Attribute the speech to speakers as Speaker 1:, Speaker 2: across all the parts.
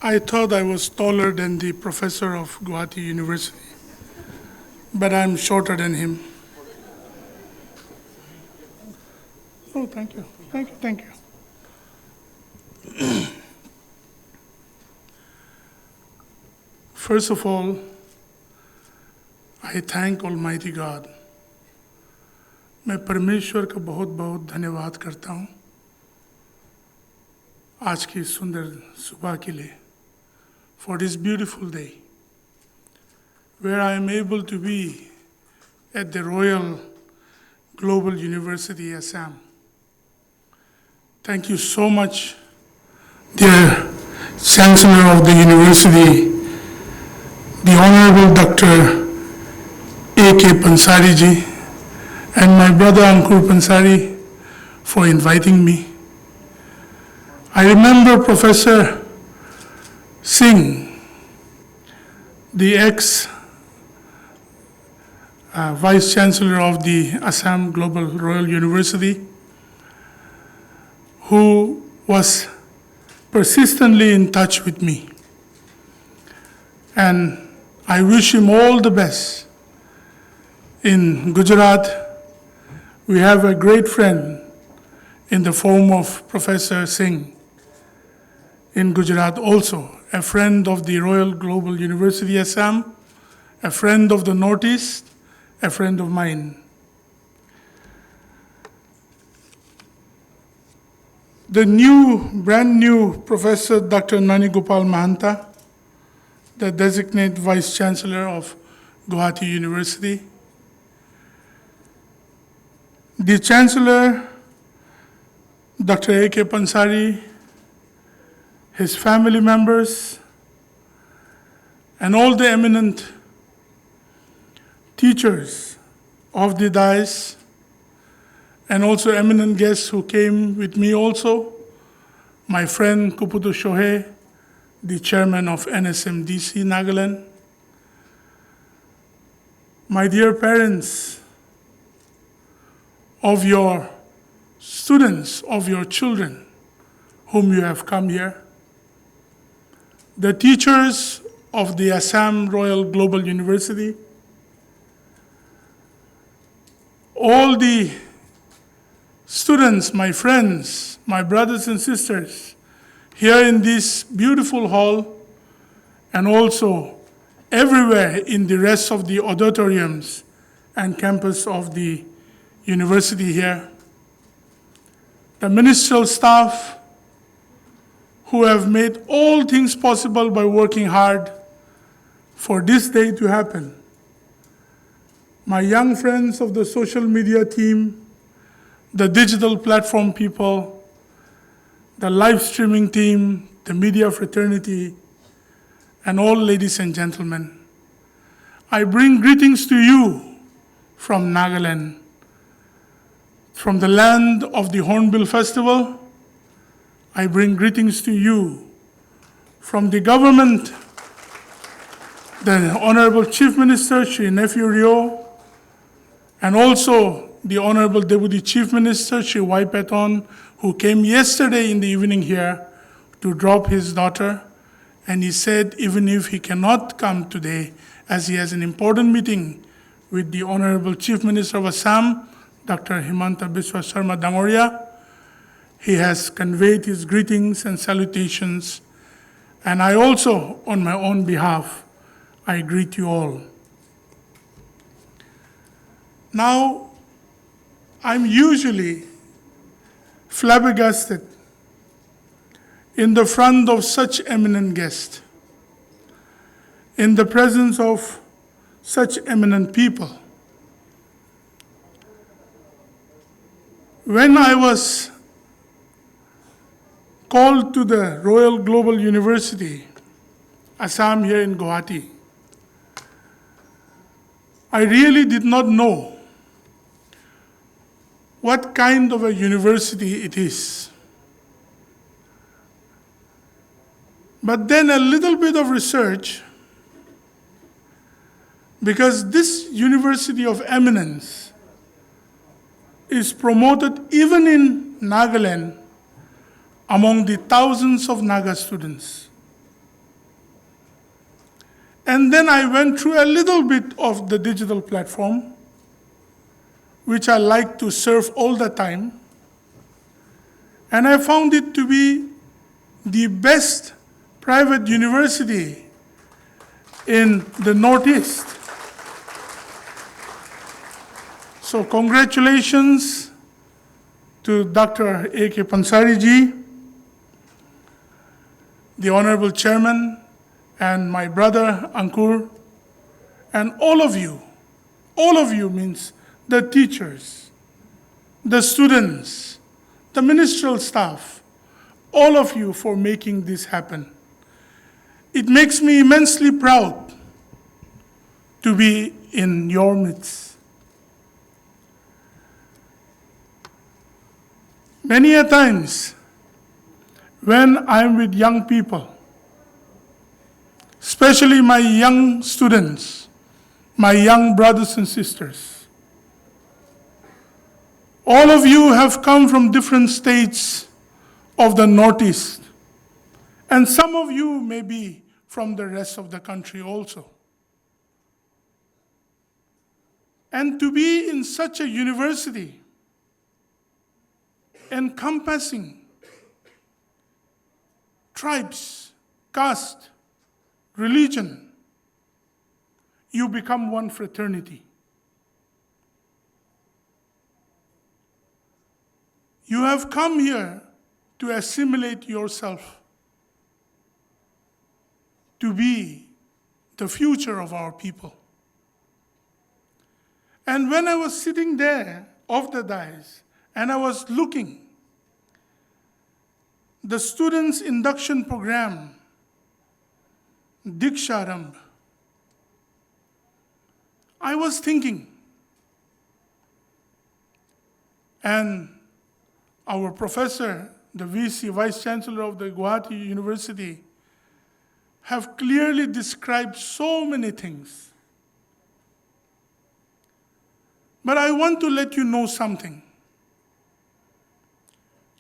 Speaker 1: I thought I was taller than the professor of Guwahati University, but I'm shorter than him. Oh, thank you. Thank you. Thank you. First of all, I thank Almighty God. मैं परमेश्वर का बहुत बहुत धन्यवाद करता हूँ आज की सुंदर सुबह के लिए, for this beautiful day, where I am able to be at the Royal Global University, Assam. Thank you so much, dear Chancellor of the University, the Honorable Dr. A.K. Pansari ji, and my brother Ankur Pansari for inviting me. I remember Professor Singh, the ex-Vice Chancellor of the Assam Global Royal University, who was persistently in touch with me. And I wish him all the best. In Gujarat, we have a great friend in the form of Professor Singh. In Gujarat also, a friend of the Royal Global University Assam, a friend of the Northeast, a friend of mine. The brand new Professor Dr. Nani Gopal Mahanta, the designate Vice Chancellor of Guwahati University, the Chancellor, Dr. A.K. Pansari, his family members, and all the eminent teachers of the dais, and also eminent guests who came with me also, my friend Kuputu Shohei, the chairman of NSMDC Nagaland, my dear parents of your students, of your children whom you have come here, the teachers of the Assam Royal Global University, all the students, my friends, my brothers and sisters, here in this beautiful hall, and also everywhere in the rest of the auditoriums and campus of the university here, the ministerial staff who have made all things possible by working hard for this day to happen, my young friends of the social media team, the digital platform people, the live streaming team, the media fraternity, and all ladies and gentlemen. I bring greetings to you from Nagaland, from the land of the Hornbill Festival. I bring greetings to you from the government, the Honorable Chief Minister, Shri Nephew Rio, and also the Honorable Deputy Chief Minister, Shri Y. Peton, who came yesterday in the evening here to drop his daughter. And he said, even if he cannot come today, as he has an important meeting with the Honorable Chief Minister of Assam, Dr. Himanta Biswa Sharma Dangoria, he has conveyed his greetings and salutations. And I also, on my own behalf, I greet you all. Now, I'm usually flabbergasted in the front of such eminent guests, in the presence of such eminent people. When I was called to the Royal Global University, Assam here in Guwahati, I really did not know what kind of a university it is. But then a little bit of research, because this university of eminence is promoted even in Nagaland among the thousands of Naga students. And then I went through a little bit of the digital platform, which I like to surf all the time. And I found it to be the best private university in the Northeast. So congratulations to Dr. A.K. Pansari ji, the Honorable Chairman, and my brother Ankur, and all of you means the teachers, the students, the ministerial staff, all of you for making this happen. It makes me immensely proud to be in your midst. Many a times when I'm with young people, especially my young students, my young brothers and sisters, all of you have come from different states of the Northeast, and some of you may be from the rest of the country also. And to be in such a university encompassing tribes, caste, religion, you become one fraternity. You have come here to assimilate yourself, to be the future of our people. And when I was sitting there off the dais and I was looking the students' induction program, Deeksharambh, I was thinking, and our professor, the VC, Vice Chancellor of the Govt University, have clearly described so many things. But I want to let you know something.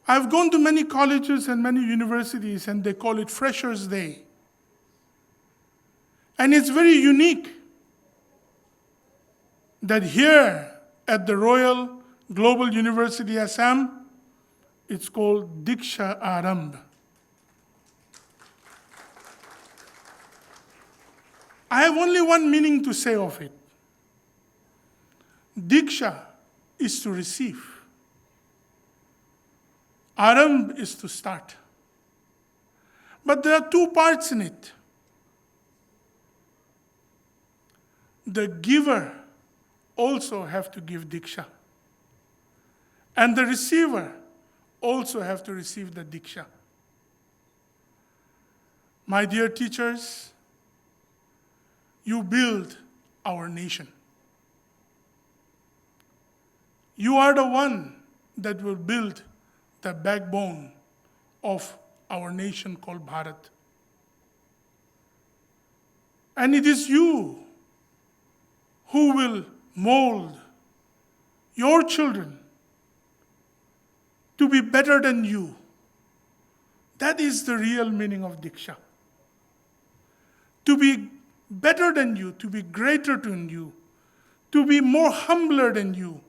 Speaker 1: I've gone to many colleges and many universities, and they call it Freshers' Day. And it's very unique that here at the Royal Global University Assam, it's called Deeksharambh. I have only one meaning to say of it. Deeksha is to receive. Arambh is to start. But there are two parts in it. The giver also have to give Diksha. And the receiver also have to receive the Diksha. My dear teachers, you build our nation. You are the one that will build the backbone of our nation called Bharat. And it is you who will mold your children to be better than you. That is the real meaning of Diksha. To be better than you, to be greater than you, to be more humbler than you,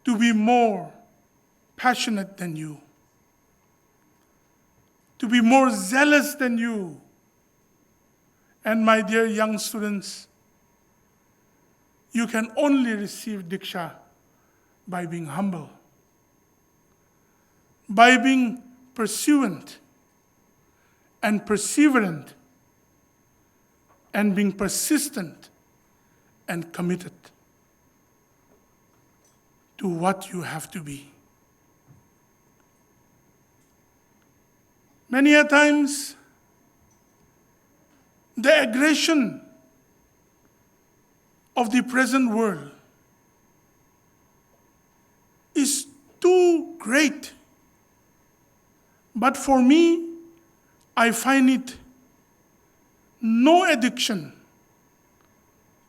Speaker 1: to be more passionate than you, to be more zealous than you. And my dear young students, you can only receive Diksha by being humble, by being pursuant and perseverant, and being persistent and committed to what you have to be. Many a times, the aggression of the present world is too great. But for me, I find it no addiction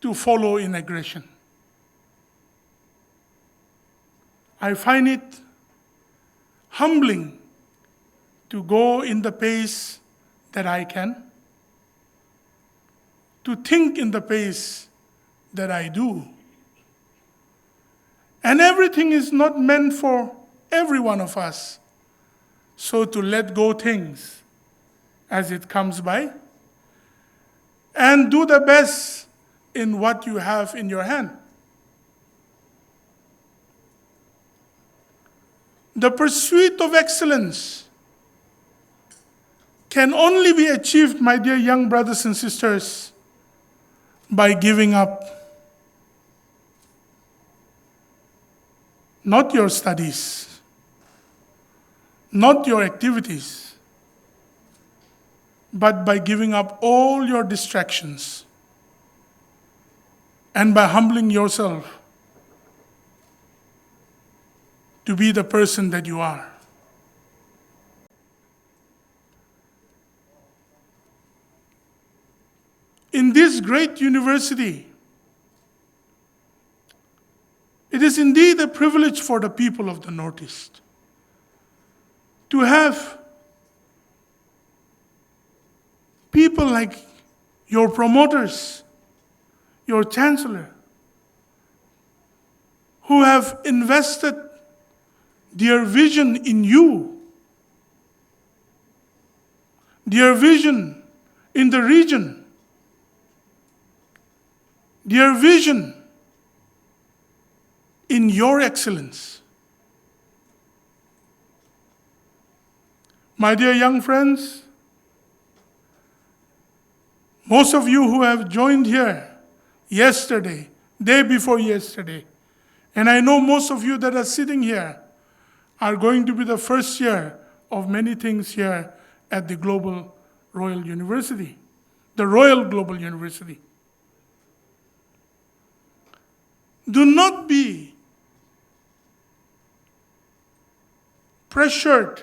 Speaker 1: to follow in aggression. I find it humbling to go in the pace that I can, to think in the pace that I do. And everything is not meant for every one of us. So to let go things as it comes by and do the best in what you have in your hand. The pursuit of excellence can only be achieved, my dear young brothers and sisters, by giving up not your studies, not your activities, but by giving up all your distractions and by humbling yourself to be the person that you are. In this great university, it is indeed a privilege for the people of the Northeast to have people like your promoters, your chancellor, who have invested their vision in you, their vision in the region, their vision in your excellence. My dear young friends, most of you who have joined here yesterday, day before yesterday, and I know most of you that are sitting here are going to be the first year of many things here at the Global Royal University, the Royal Global University. Do not be pressured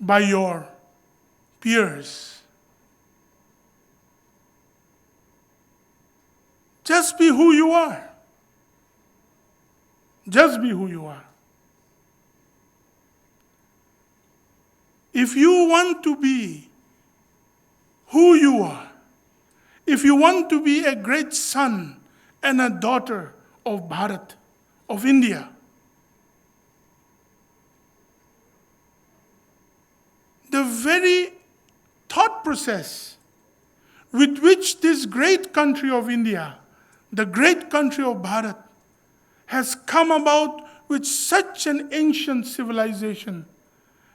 Speaker 1: by your peers. Just be who you are. Just be who you are. If you want to be who you are, if you want to be a great son and a daughter of Bharat, of India, the very thought process with which this great country of India, the great country of Bharat, has come about with such an ancient civilization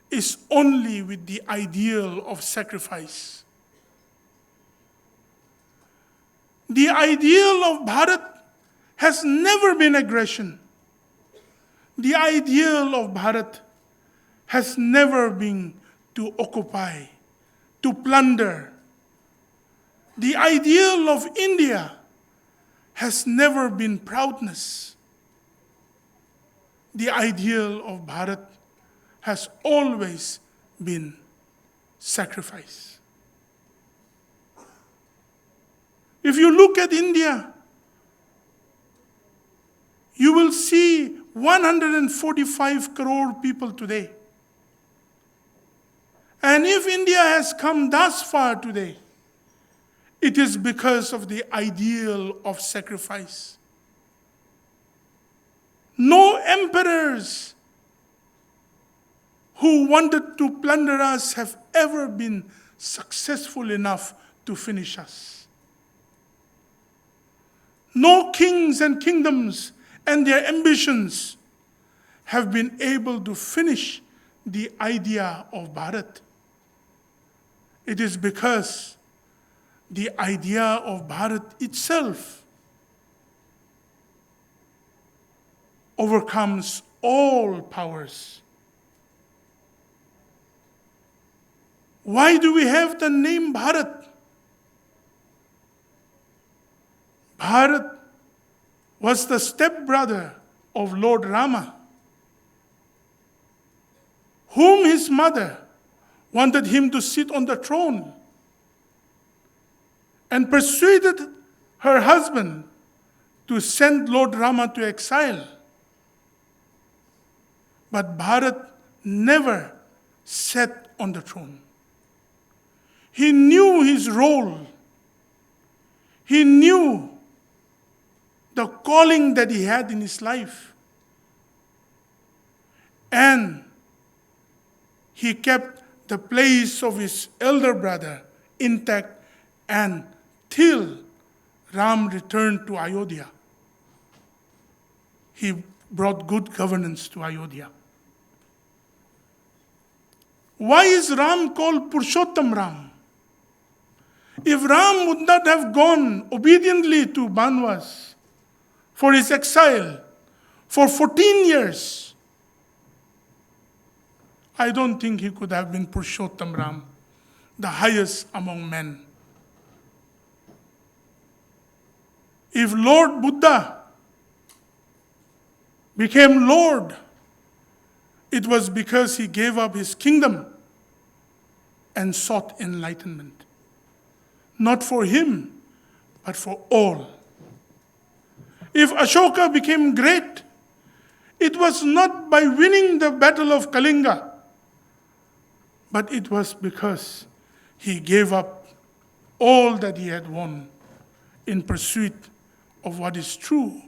Speaker 1: is only with the ideal of sacrifice. The ideal of Bharat has never been aggression. The ideal of Bharat has never been to occupy, to plunder. The ideal of India has never been proudness. The ideal of Bharat has always been sacrifice. If you look at India, you will see 145 crore people today. And if India has come thus far today, it is because of the ideal of sacrifice. No emperors who wanted to plunder us have ever been successful enough to finish us. No kings and kingdoms and their ambitions have been able to finish the idea of Bharat. It is because the idea of Bharat itself overcomes all powers. Why do we have the name Bharat? Bharat was the stepbrother of Lord Rama, whom his mother wanted him to sit on the throne and persuaded her husband to send Lord Rama to exile. But Bharat never sat on the throne. He knew his role He knew the calling that he had in his life. And he kept the place of his elder brother intact until Ram returned to Ayodhya. He brought good governance to Ayodhya. Why is Ram called Purushottam Ram? If Ram would not have gone obediently to Banvas for his exile for 14 years, I don't think he could have been Purushottam Ram, the highest among men. If Lord Buddha became Lord, it was because he gave up his kingdom and sought enlightenment. Not for him, but for all. If Ashoka became great, it was not by winning the battle of Kalinga, but it was because he gave up all that he had won in pursuit of what is true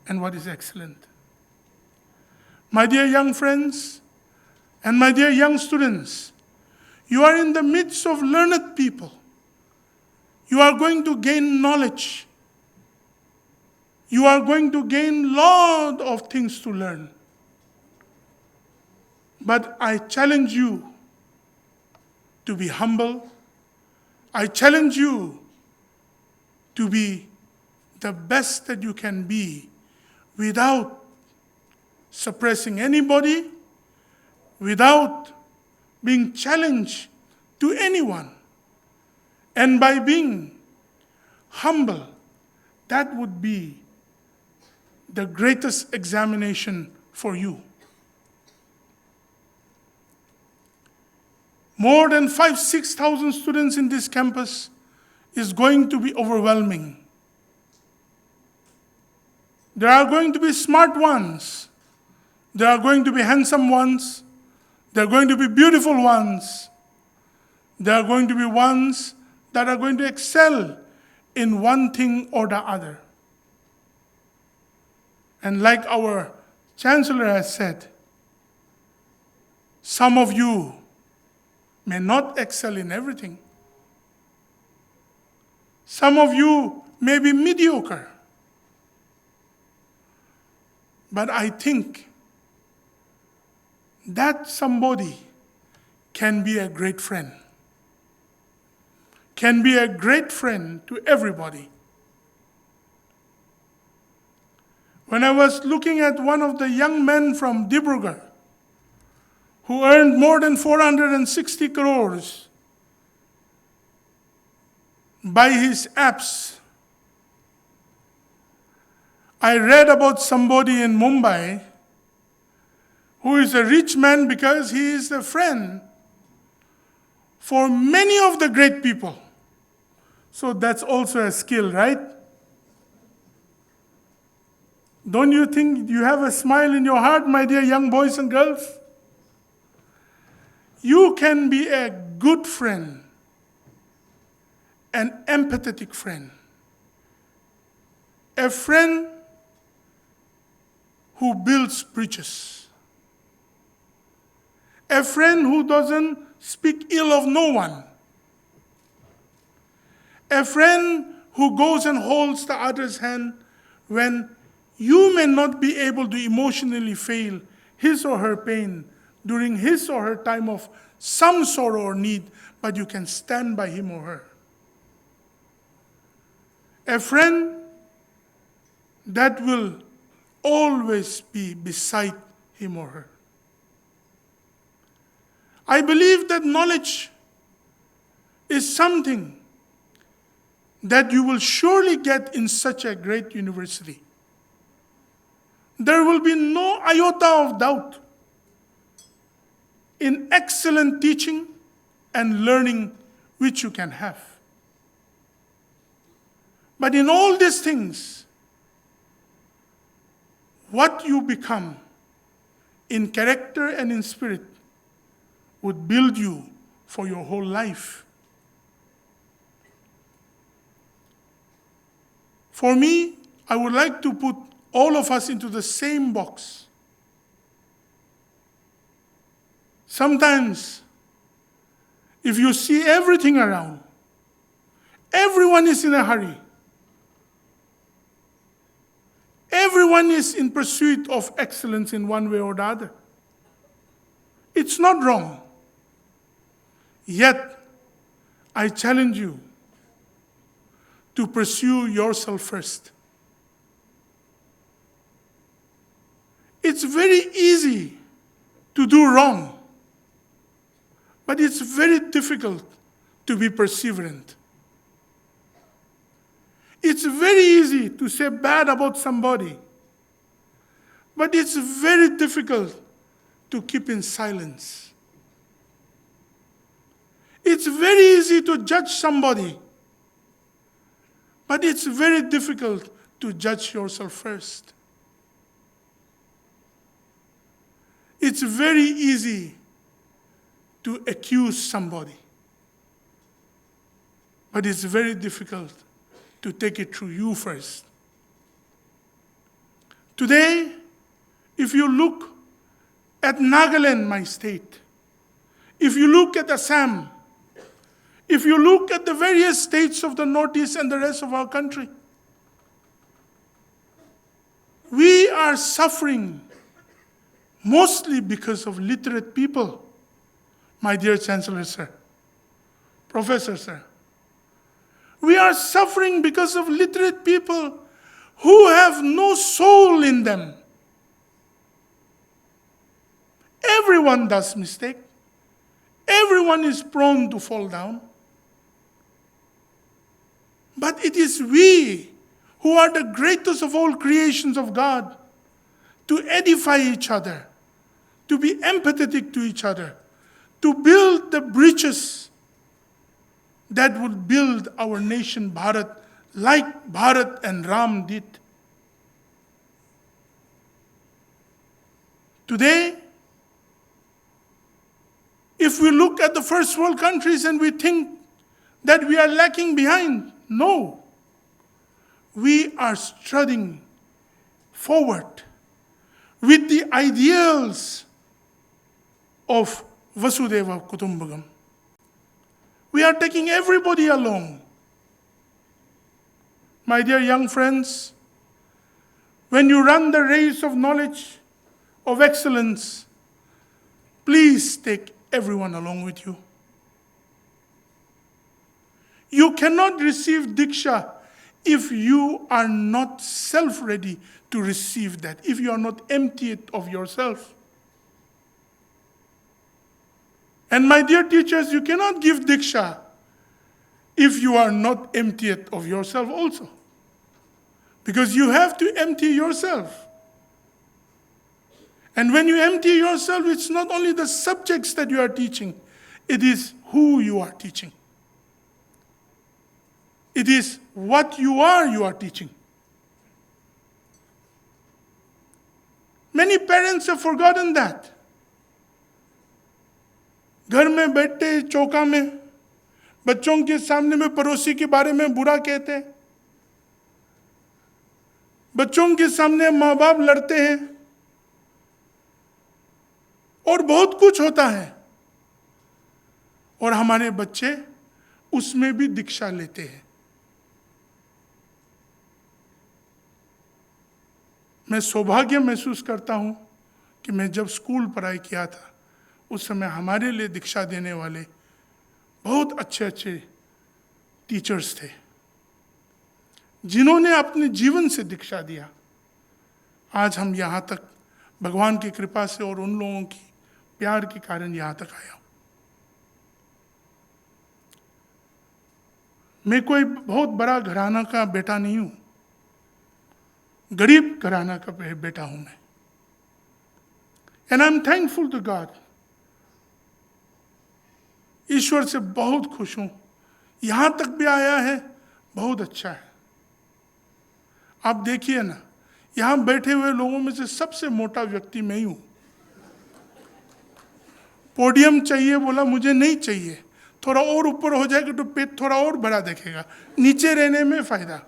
Speaker 1: and what is excellent. My dear young friends and my dear young students, you are in the midst of learned people. You are going to gain knowledge. You are going to gain a lot of things to learn. But I challenge you to be humble. I challenge you to be the best that you can be without suppressing anybody, without being challenged to anyone. And by being humble, that would be the greatest examination for you. More than 5,000-6,000 students in this campus is going to be overwhelming. There are going to be smart ones. There are going to be handsome ones. There are going to be beautiful ones. There are going to be ones that are going to excel in one thing or the other. And like our Chancellor has said, some of you may not excel in everything. Some of you may be mediocre. But I think that somebody can be a great friend. Can be a great friend to everybody. When I was looking at one of the young men from Dibrugarh, who earned more than 460 crores by his apps, I read about somebody in Mumbai who is a rich man because he is a friend for many of the great people. So that's also a skill, right? Don't you think you have a smile in your heart, my dear young boys and girls? You can be a good friend, an empathetic friend, a friend who builds bridges, a friend who doesn't speak ill of no one, a friend who goes and holds the other's hand when you may not be able to emotionally feel his or her pain during his or her time of some sorrow or need, but you can stand by him or her. A friend that will always be beside him or her. I believe that knowledge is something that you will surely get in such a great university. There will be no iota of doubt in excellent teaching and learning which you can have. But in all these things, what you become in character and in spirit would build you for your whole life. For me, I would like to put all of us into the same box. Sometimes, if you see everything around, everyone is in a hurry. Everyone is in pursuit of excellence in one way or the other. It's not wrong. Yet, I challenge you to pursue yourself first. It's very easy to do wrong, but it's very difficult to be perseverant. It's very easy to say bad about somebody, but it's very difficult to keep in silence. It's very easy to judge somebody, but it's very difficult to judge yourself first. It's very easy to accuse somebody, but it's very difficult to take it through you first. Today, if you look at Nagaland, my state, if you look at Assam, if you look at the various states of the Northeast and the rest of our country, we are suffering mostly because of literate people, my dear Chancellor, sir, Professor, sir. We are suffering because of literate people who have no soul in them. Everyone does mistake. Everyone is prone to fall down. But it is we who are the greatest of all creations of God to edify each other, to be empathetic to each other, to build the bridges that would build our nation Bharat like Bharat and Ram did. Today, if we look at the first world countries and we think that we are lacking behind, no. We are strutting forward with the ideals of Vasudeva Kutumbakam. We are taking everybody along. My dear young friends, when you run the race of knowledge, of excellence, please take everyone along with you. You cannot receive Diksha if you are not self-ready to receive that, if you are not emptied of yourself. And my dear teachers, you cannot give Diksha if you are not emptied of yourself also. Because you have to empty yourself. And when you empty yourself, it's not only the subjects that you are teaching, it is who you are teaching. It is what you are teaching. Many parents have forgotten that. घर में बैठे चौका में बच्चों के सामने में पड़ोसी के बारे में बुरा कहते हैं, बच्चों के सामने माँ बाप लड़ते हैं और बहुत कुछ होता है, और हमारे बच्चे उसमें भी दीक्षा लेते हैं। मैं सौभाग्य महसूस करता हूं कि मैं जब स्कूल पढ़ाई किया था उस समय हमारे लिए दीक्षा देने वाले बहुत अच्छे अच्छे टीचर्स थे जिन्होंने अपने जीवन से दीक्षा दिया। आज हम यहाँ तक भगवान की कृपा से और उन लोगों की प्यार के कारण यहाँ तक आया हूँ। मैं कोई बहुत बड़ा घराना का बेटा नहीं हूँ, गरीब घराना का बेटा हूँ मैं। And I am thankful to God. ईश्वर से बहुत खुश हूँ, यहाँ तक भी आया है, बहुत अच्छा है। आप देखिए ना, यहाँ बैठे हुए लोगों में से सबसे मोटा व्यक्ति मैं ही हूँ। पोडियम चाहिए बोला, मुझे नहीं चाहिए, थोड़ा और ऊपर हो जाएगा तो पेट थोड़ा और बड़ा दिखेगा, नीचे रहने में फायदा।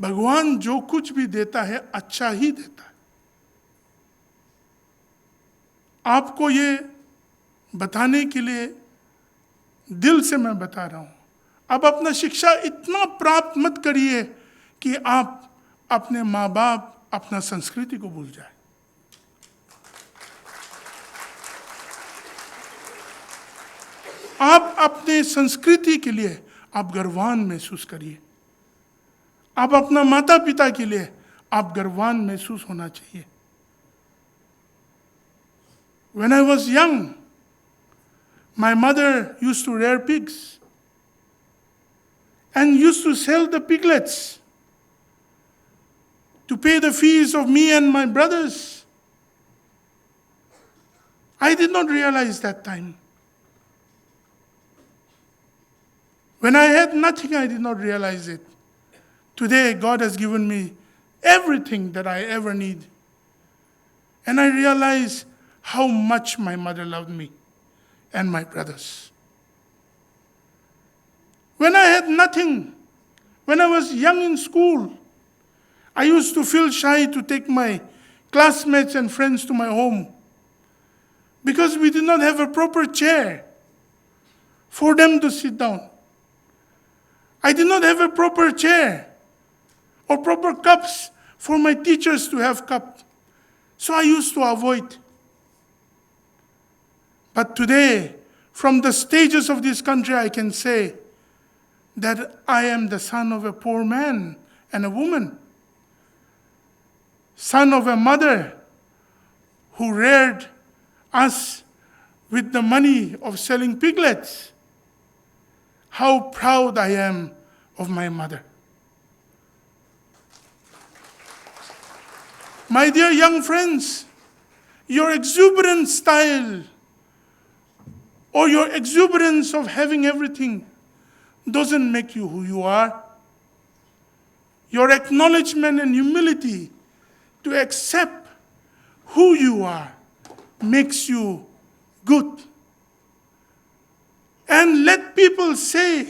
Speaker 1: भगवान जो कुछ भी देता है अच्छा ही देता है। आपको ये बताने के लिए दिल से मैं बता रहा हूं, आप अपना शिक्षा इतना प्राप्त मत करिए कि आप अपने माँ बाप, अपना संस्कृति को भूल जाए। आप अपने संस्कृति के लिए आप गर्वान महसूस करिए। आप अपना माता पिता के लिए आप गर्वान महसूस होना चाहिए। When I was young, my mother used to rear pigs and used to sell the piglets to pay the fees of me and my brothers. I did not realize that time. When I had nothing, I did not realize it. Today, God has given me everything that I ever need. And I realize how much my mother loved me and my brothers. When I had nothing, when I was young in school, I used to feel shy to take my classmates and friends to my home because we did not have a proper chair for them to sit down. I did not have a proper chair or proper cups for my teachers to have cup. So I used to avoid. But today, from the stages of this country, I can say that I am the son of a poor man and a woman, son of a mother who reared us with the money of selling piglets. How proud I am of my mother. My dear young friends, your exuberant style or your exuberance of having everything doesn't make you who you are. Your acknowledgement and humility to accept who you are makes you good. And let people say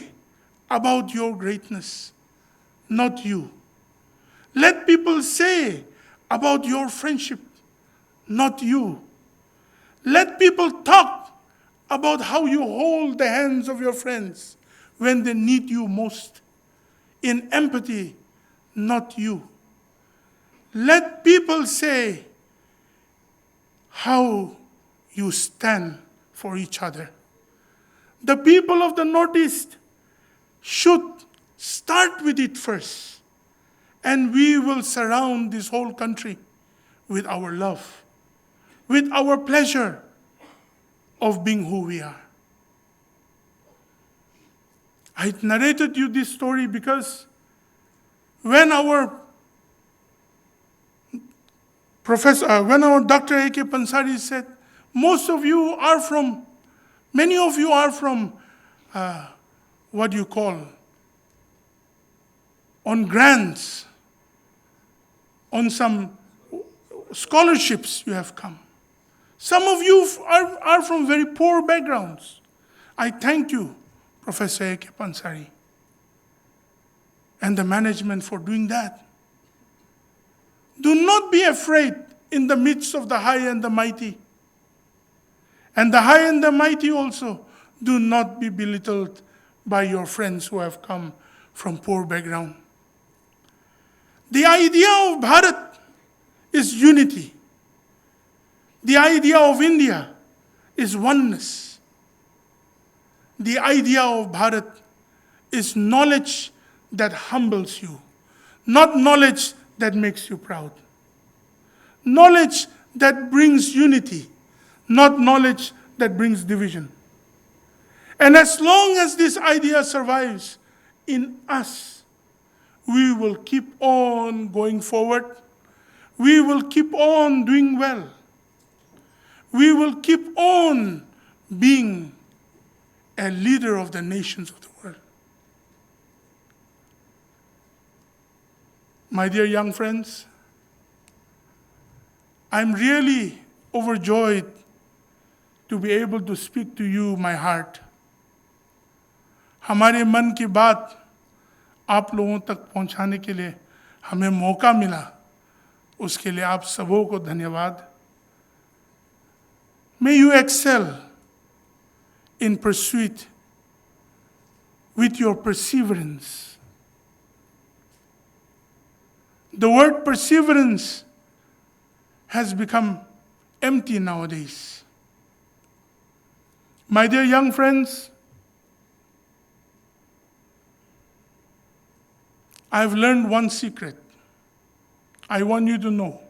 Speaker 1: about your greatness, not you. Let people say about your friendship, not you. Let people talk about how you hold the hands of your friends when they need you most, in empathy, not you. Let people say how you stand for each other. The people of the Northeast should start with it first, and we will surround this whole country with our love, with our pleasure of being who we are. I narrated you this story because when our Dr. A.K. Pansari said, many of you are from what you call on grants, on some scholarships you have come. Some of you are from very poor backgrounds. I thank you, Professor A.K. Pansari, and the management for doing that. Do not be afraid in the midst of the high and the mighty. And the high and the mighty also, do not be belittled by your friends who have come from poor background. The idea of Bharat is unity. The idea of India is oneness. The idea of Bharat is knowledge that humbles you, not knowledge that makes you proud. Knowledge that brings unity, not knowledge that brings division. And as long as this idea survives in us, we will keep on going forward. We will keep on doing well. We will keep on being a leader of the nations of the world. My dear young friends, I'm really overjoyed to be able to speak to you my heart. हमारे मन की बात आप लोगों तक पहुंचाने के लिए हमें मौका मिला, उसके लिए आप सबों को धन्यवाद. May you excel in pursuit with your perseverance. The word perseverance has become empty nowadays. My dear young friends, I've learned one secret. I want you to know.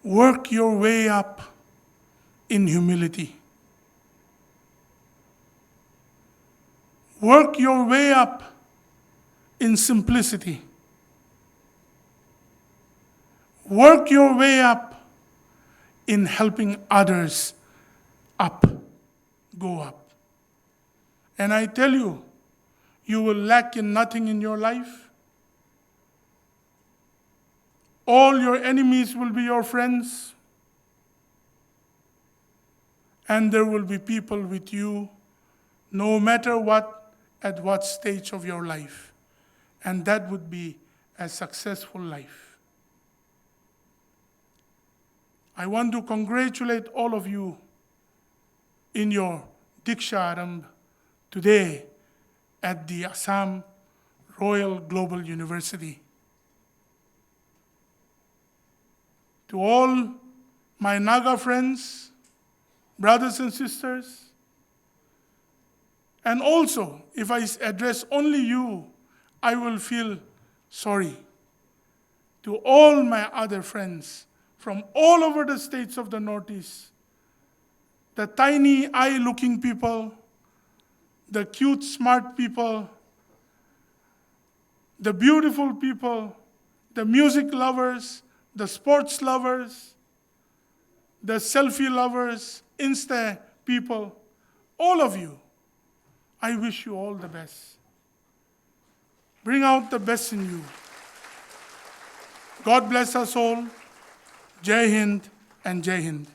Speaker 1: Work your way up in humility. Work your way up in simplicity. Work your way up in helping others up, go up. And I tell you, you will lack in nothing in your life. All your enemies will be your friends. And there will be people with you, no matter what, at what stage of your life. And that would be a successful life. I want to congratulate all of you in your Deeksharambh today at the Assam Royal Global University. To all my Naga friends, brothers and sisters, and also, if I address only you, I will feel sorry. To all my other friends from all over the states of the Northeast, the tiny eye-looking people, the cute, smart people, the beautiful people, the music lovers, the sports lovers, the selfie lovers, Insta people, all of you, I wish you all the best. Bring out the best in you. God bless us all. Jai Hind and Jai Hind.